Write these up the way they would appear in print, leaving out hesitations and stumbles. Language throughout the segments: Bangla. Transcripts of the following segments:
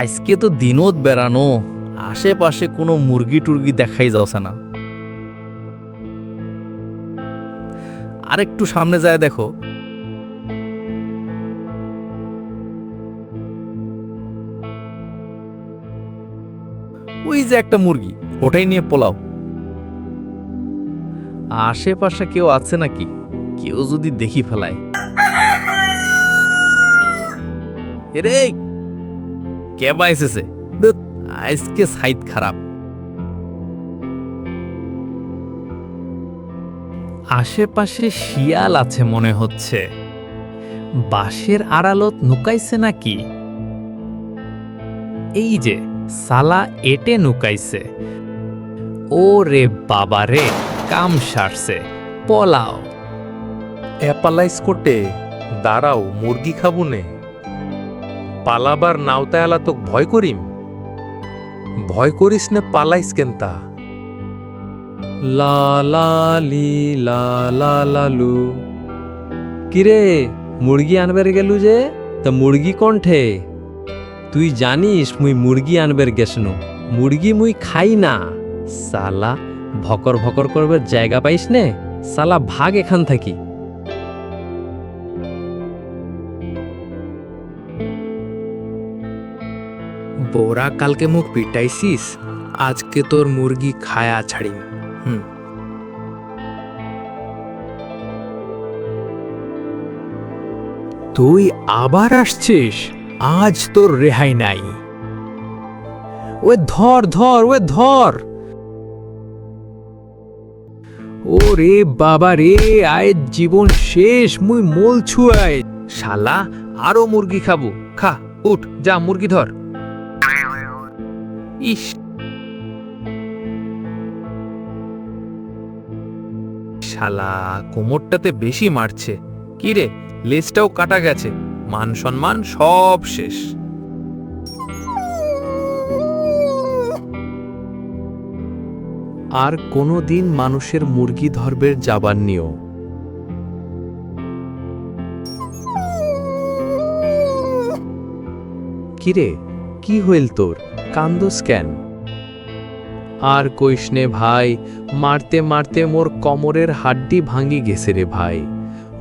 আজকে তো দিনত বেড়ানো, আশেপাশে কোনো মুরগি টুরগি দেখাই যাচ্ছে না। আর একটু সামনে যায় দেখো, ওই যে একটা মুরগি, ওটাই নিয়ে পোলাও। আশেপাশে কেউ আছে নাকি? কেউ যদি দেখি ফেলায়, এরে কে বাইসেছে, আজকে সাইড খারাপ। আশেপাশে শিয়াল আছে মনে হচ্ছে, বাঁশের আড়ালত নুকাইছে নাকি? এই যে সালা এটে নুকাইছে। ও রে বাবা রে, কাম সারছে, পলাও। অ্যাপালাইজ কোটে, দাঁড়াও মুরগি খাবো নে। পালাবার নাওতায় আলা তোক ভয় করিম? ভয় করিস নে, পালাইস কেনতা? লা লা লি লা লা লালু। কিরে মুরগি আনবার গেলু যে, তা মুরগি কণ্ঠে? তুই জানিস মুই মুরগি আনবার গেছনু, মুরগি মুই খাই না। সালা ভকর ভকর করবার জায়গা পাইস নে, সালা ভাগ এখান থাকি। বোরা কালকে মুখ পিটাইছিস, আজকে তোর মুরগি খায়া ছাড়িম। তুই আবার আসছিস, আজ তোর রেহাই নাই। ওয়ে ধর ধর, ওয়ে ধর। ও রে বাবা রে, আয় জীবন শেষ, মুই মলছু আয়। শালা আরো মুরগি খাবো, খা, উঠ, যা মুরগি ধর। ইস, শালা কোমরটাতে বেশি মারছে। কি রে, লেজটাও কাটা গেছে, মান সম্মান সব শেষ। আর কোনো দিন মানুষের মুরগি ধরবের যাবার নিও। কিরে, কি হইল তোর, কান্দোস কেন? আর কইস নে ভাই, মারতে মারতে মোর কমরের হাড্ডি ভাঙ্গি গেছে রে ভাই।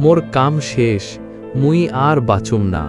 মোর কাম শেষ, মুই আর বাঁচুম না।